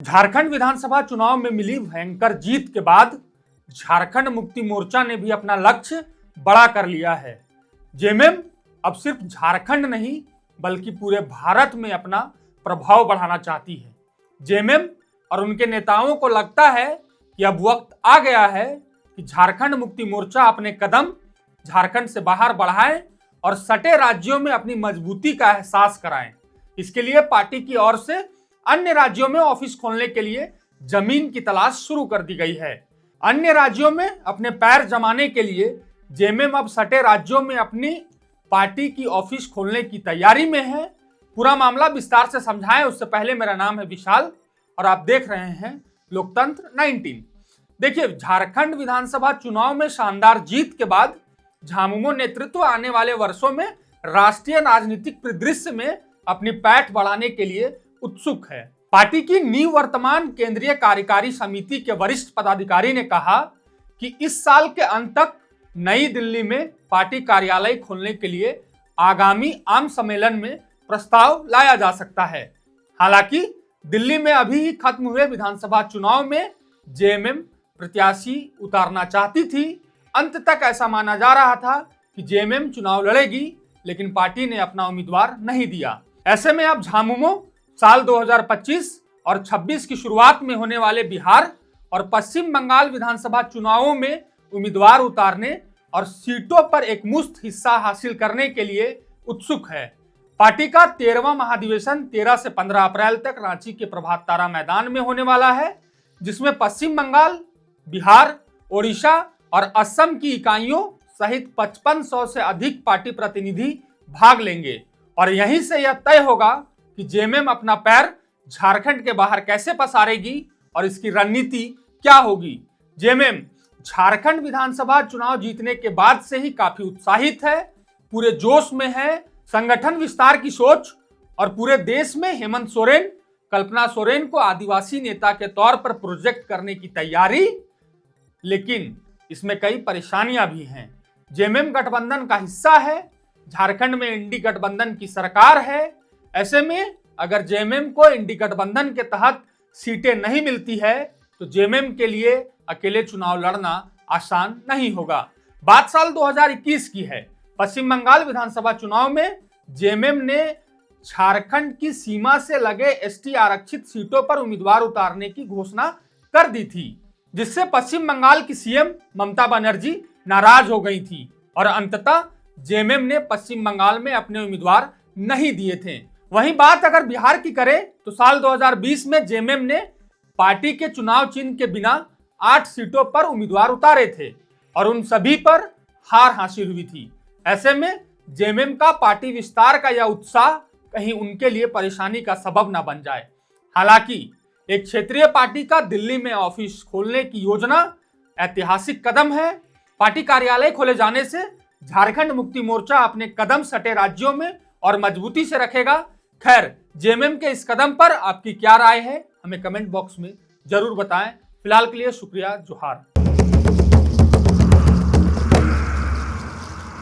झारखंड विधानसभा चुनाव में मिली भयंकर जीत के बाद झारखंड मुक्ति मोर्चा ने भी अपना लक्ष्य बड़ा कर लिया है। जेएमएम अब सिर्फ झारखंड नहीं बल्कि पूरे भारत में अपना प्रभाव बढ़ाना चाहती है। जेएमएम और उनके नेताओं को लगता है कि अब वक्त आ गया है कि झारखंड मुक्ति मोर्चा अपने कदम झारखंड से बाहर बढ़ाए और सटे राज्यों में अपनी मजबूती का एहसास कराएं। इसके लिए पार्टी की ओर से अन्य राज्यों में ऑफिस खोलने के लिए जमीन की तलाश शुरू कर दी गई है। अन्य राज्यों में अपने पैर जमाने के लिए जेएमएम अब सटे राज्यों में अपनी पार्टी की ऑफिस खोलने की तैयारी में है। पूरा मामला विस्तार से समझाएं उससे पहले मेरा नाम है विशाल और आप देख रहे हैं लोकतंत्र 19। देखिए, झारखंड विधानसभा चुनाव में शानदार जीत के बाद झामुमो नेतृत्व आने वाले वर्षों में राष्ट्रीय राजनीतिक परिदृश्य में अपनी पैठ बढ़ाने के लिए उत्सुक है। पार्टी की निवर्तमान केंद्रीय कार्यकारी समिति के वरिष्ठ पदाधिकारी ने कहा कि इस साल के अंत तक नई दिल्ली में पार्टी कार्यालय खोलने के लिए आगामी आम सम्मेलन में प्रस्ताव लाया जा सकता है। हालांकि दिल्ली में अभी ही खत्म हुए विधानसभा चुनाव में जेएमएम प्रत्याशी उतारना चाहती थी। अंत तक ऐसा माना जा रहा था कि जेएमएम चुनाव लड़ेगी, लेकिन पार्टी ने अपना उम्मीदवार नहीं दिया। ऐसे में अब झामुमो साल 2025 और 26 की शुरुआत में होने वाले बिहार और पश्चिम बंगाल विधानसभा चुनावों में उम्मीदवार उतारने और सीटों पर एकमुश्त हिस्सा हासिल करने के लिए उत्सुक है। पार्टी का 13वां महाधिवेशन 13 से 15 अप्रैल तक रांची के प्रभात तारा मैदान में होने वाला है, जिसमें पश्चिम बंगाल, बिहार, ओडिशा और असम की इकाइयों सहित 5500 से अधिक पार्टी प्रतिनिधि भाग लेंगे और यहीं से यह तय होगा कि जेएमएम अपना पैर झारखंड के बाहर कैसे पसारेगी और इसकी रणनीति क्या होगी। जेएमएम झारखंड विधानसभा चुनाव जीतने के बाद से ही काफी उत्साहित है, पूरे जोश में है। संगठन विस्तार की सोच और पूरे देश में हेमंत सोरेन, कल्पना सोरेन को आदिवासी नेता के तौर पर प्रोजेक्ट करने की तैयारी, लेकिन इसमें कई परेशानियां भी हैं। जेएमएम गठबंधन का हिस्सा है, झारखंड में इंडी गठबंधन की सरकार है। ऐसे में अगर जेएमएम को इंडी गठबंधन के तहत सीटें नहीं मिलती है तो जेएमएम के लिए अकेले चुनाव लड़ना आसान नहीं होगा। बात साल 2021 की है। पश्चिम बंगाल विधानसभा चुनाव में जेएमएम ने झारखंड की सीमा से लगे एसटी आरक्षित सीटों पर उम्मीदवार उतारने की घोषणा कर दी थी, जिससे पश्चिम बंगाल की सीएम ममता बनर्जी नाराज हो गई थी और अंततः जेएमएम ने पश्चिम बंगाल में अपने उम्मीदवार नहीं दिए थे। वहीं बात अगर बिहार की करें तो साल 2020 में जेएमएम ने पार्टी के चुनाव चिन्ह के बिना 8 सीटों पर उम्मीदवार उतारे थे और उन सभी पर हार हासिल हुई थी। ऐसे में जेएमएम का पार्टी विस्तार का यह उत्साह कहीं उनके लिए परेशानी का सबब न बन जाए। हालांकि एक क्षेत्रीय पार्टी का दिल्ली में ऑफिस खोलने की योजना ऐतिहासिक कदम है। पार्टी कार्यालय खोले जाने से झारखंड मुक्ति मोर्चा अपने कदम सटे राज्यों में और मजबूती से रखेगा। खैर, जेएमएम के इस कदम पर आपकी क्या राय है, हमें कमेंट बॉक्स में जरूर बताएं। फिलहाल के लिए शुक्रिया, जोहार।